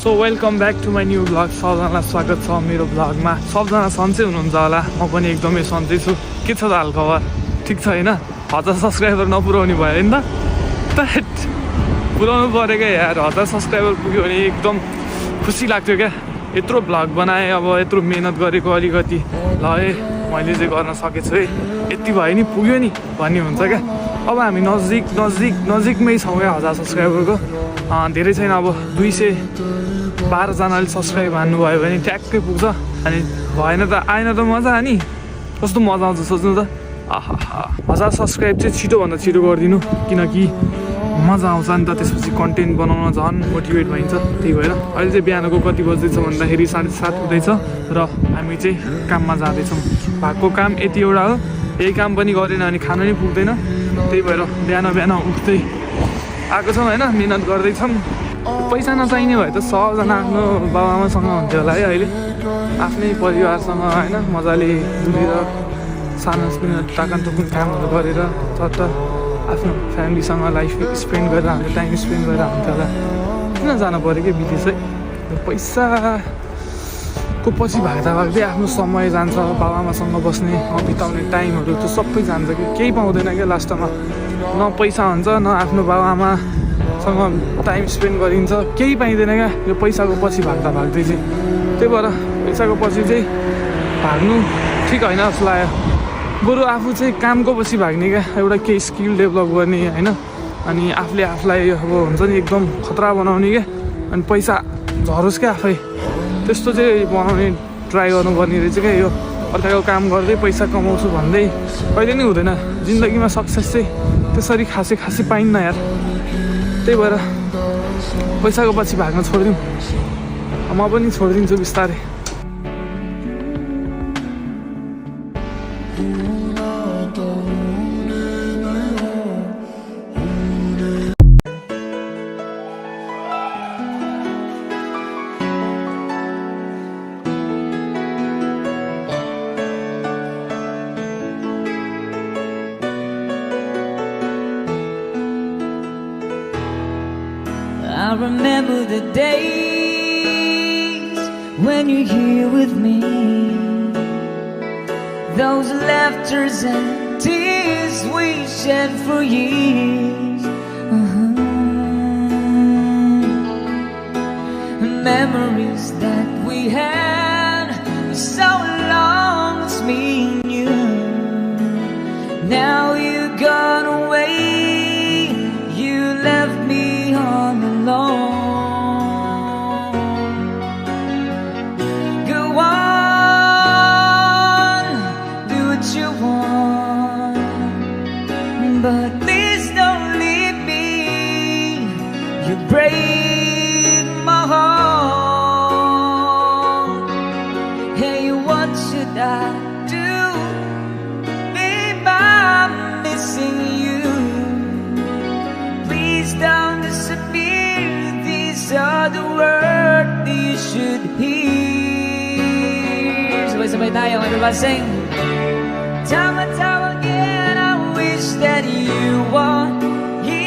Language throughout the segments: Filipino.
So welcome back to my new blog. सबजनालाई स्वागत छ मेरो ब्लगमा। सबजना सन्चै हुनुहुन्छ होला, म पनि एकदमै सन्चै छु। के छ त हाल खबर? ठिक छ होइन? 1000 सब्सक्राइबर नपुऱ्याउने भयो नि त पुऱ्याउनु पऱ्यो क्या यार। 1000 सब्सक्राइबर पुग्यो भने एकदम खुसी लाग्थ्यो क्या। यत्रो ब्लग बनाएँ, अब यत्रो मेहनत गरेको अलिकति ल है मैले चाहिँ गर्न सकेछु है, यति भयो नि पुग्यो नि भन्ने हुन्छ क्या। अब हामी नजिकमै छौँ क्या 1000 सब्सक्राइबरको। धेरै छैन, अब 212 जनाले सब्सक्राइब हान्नुभयो भने ट्याक्कै पुग्छ। अनि भएन त आएन त मजा नि, कस्तो मजा आउँछ सोच्नु त। 1000 सब्सक्राइब चाहिँ छिटोभन्दा छिटो गरिदिनु, किनकि मजा आउँछ नि त। त्यसपछि कन्टेन्ट बनाउन झन् मोटिभेट भइन्छ। त्यही भएर अहिले चाहिँ बिहानको कति बज्दैछ भन्दाखेरि 7:30 हुँदैछ र हामी चाहिँ काममा जाँदैछौँ। भएको काम यति एउटा हो, यही काम पनि गरेन भने खानु नै पुग्दैन। त्यही भएर बिहान उठ्दै आएको छौँ होइन, मिहिनेत गर्दैछौँ। पैसा नचाहिने भए त सबजना आफ्नो बाबाआमासँग हुन्थ्यो होला है। अहिले आफ्नै परिवारसँग होइन मजाले डुलेर सानो टाकाटुकुन कामहरू गरेर चट्ट आफ्नो फ्यामिलीसँग लाइफ स्पेन्ड गरेर हाम्रो टाइम स्पेन्ड गरेर हुन्थ्यो होला। किन जानु पऱ्यो कि विदेश है? पैसाको पछि भाग्दै आफ्नो समय जान्छ, बाबाआमासँग बस्ने बिताउने टाइमहरू त सबै जान्छ कि केही पाउँदैन क्या लास्टमा। न पैसा हुन्छ न आफ्नो बाबाआमासँग टाइम स्पेन्ड गरिन्छ, केही पाइँदैन क्या यो पैसाको पछि भाग्दै चाहिँ। त्यही भएर पैसाको पछि चाहिँ भाग्नु ठिक होइन जस्तो लाग्यो। बरु आफू चाहिँ कामको पछि भाग्ने क्या, एउटा केही स्किल डेभलप गर्ने होइन। अनि आफूले आफूलाई अब हुन्छ नि एकदम खतरा बनाउने क्या, अनि पैसा झरोस् क्या आफै, त्यस्तो चाहिँ बनाउने ट्राई गर्नुपर्ने रहेछ क्या। यो अर्काको काम गर्दै पैसा कमाउँछु भन्दै कहिले नै हुँदैन जिन्दगीमा। सक्सेस चाहिँ त्यसरी खासै पाइन्न यार। त्यही भएर पैसाको पछि भाग्न छोडिदिउँ, म पनि छोडिदिन्छु बिस्तारै। I remember the days when you're here with me, those laughters and tears we shed for years. Memories that we had for so long, it's me and you. Now you've gone away, you left me all alone. Go on, do what you want, but please don't leave me. You break my heart. Hey, what should I do? Babe, I'm missing you. Please don't disappear. These are the words that you should hear. Sabay-sabay tayo, everybody sing. Time and time again, I wish that you were here.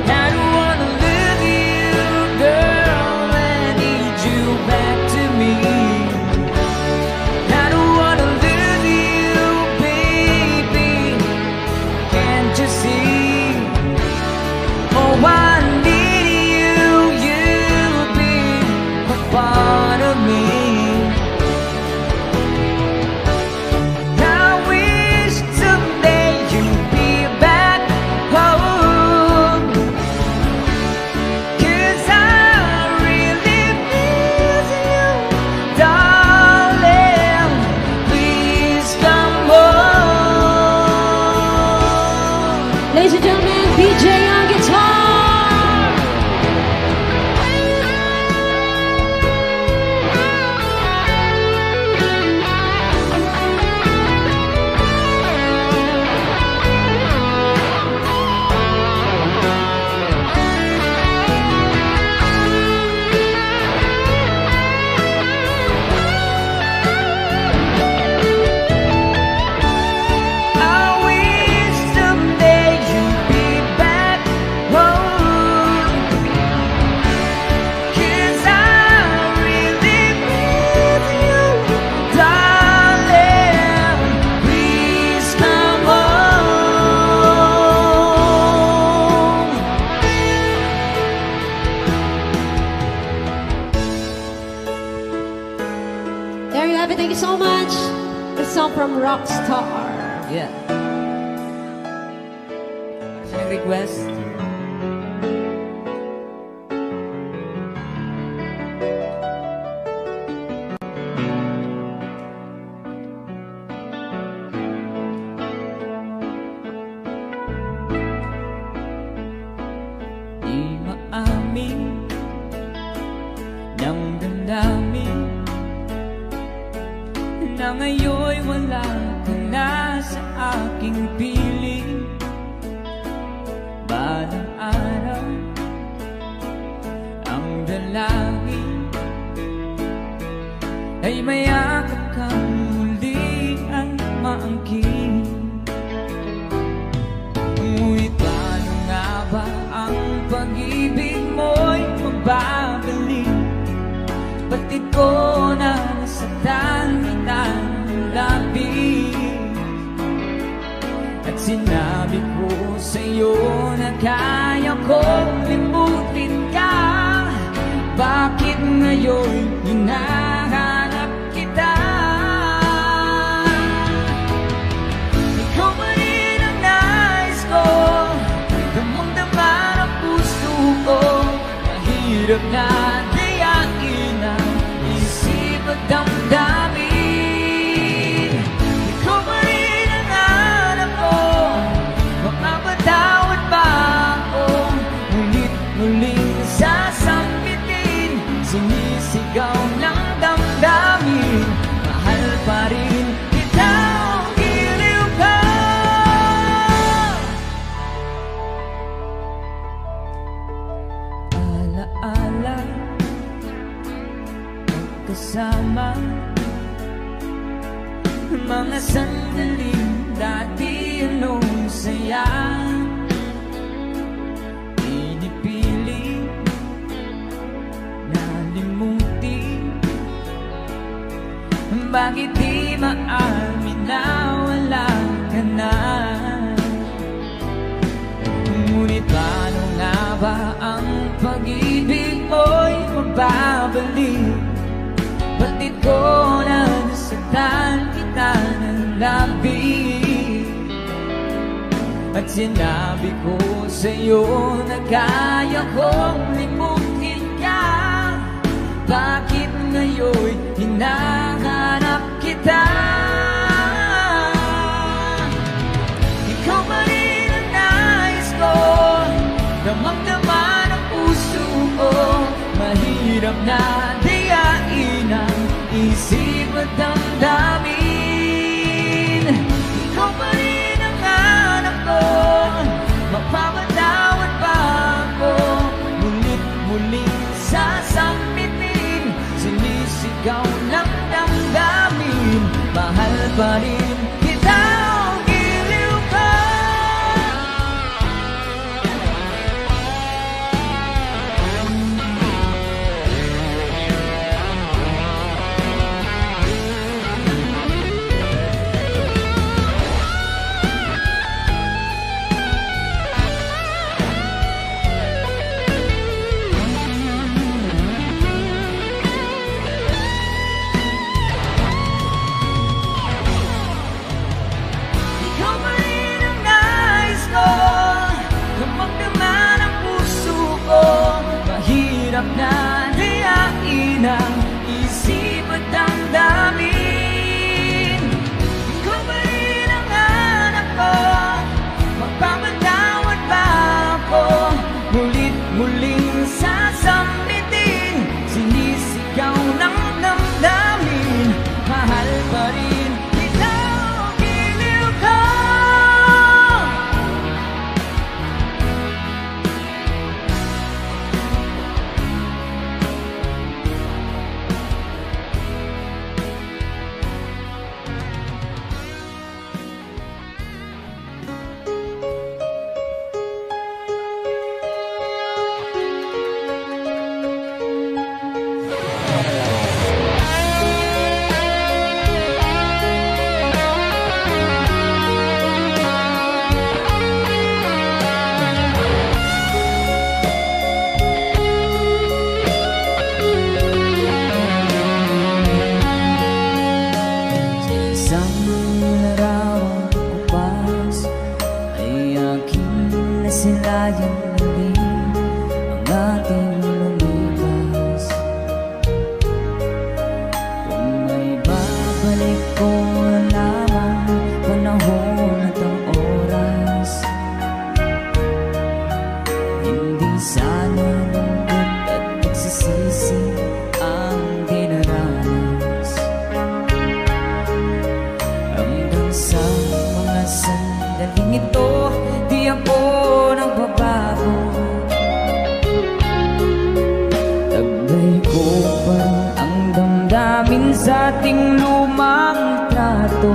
I don't wanna lose you, girl, and I need you back to me. I don't wanna lose you, baby, can't you see? Oh, I need you, you'll be a part of me. Now rockstar. Yeah. Ano request? Di maamin ng damdamin na ngayon'y wala ka na sa aking piling. Balang araw ang dalangin ay mayakap kang muli at maangkin. Ngunit paano nga ba ang pag-ibig mo'y magbabalik? Batid ko na nasaktan kita ng labis, at sinabi ko sa'yo na kaya kong limutin ka. Bakit ngayon hinahanap kita? Ikaw pa rin ang nais ko, damang-dama ng puso ko. Mahirap na dayain ang isip at damdamin. Ikaw pa rin ang hanap ko, mapapatawad ba ako? Ngunit muling sasambitin, sinisigaw ng damdamin. Mahal pa rin kita o giliw ka. Alaala, magkasama, mga sandaling dati anong saya. Pinipili nalimutin, bakit di maamin na wala ka na? Ngunit paano nga ba ang pag-ibig mo'y magbabalik? Batid ko na nasaktan kita ng labis, at sinabi ko sa'yo na kaya kong limutin ka. Bakit ngayon hinahanap kita? Ikaw pa rin ang nais ko, damang-dama ng puso ko. Mahirap na dayain ang isip at damdamin. Ikaw pa rin ang hanap ko, mapapatawad pa ako? Ngunit muling sasambitin, sinisigaw ng damdamin. Mahal pa rin kita o giliw ka. sandali ang ating lumipas. Kung may babalik ko lamang panahon at ang oras, hindi sana lungkot at pagsisisi ang dinaranas. Hanggang sa mga sandaling ito, di ako nagbabago. Taglay ko pa rin ang damdamin sa ating lumang trato.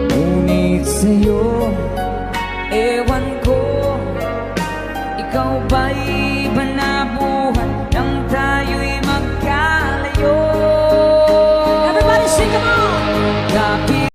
Ngunit sa'yo, ewan ko, ikaw ba'y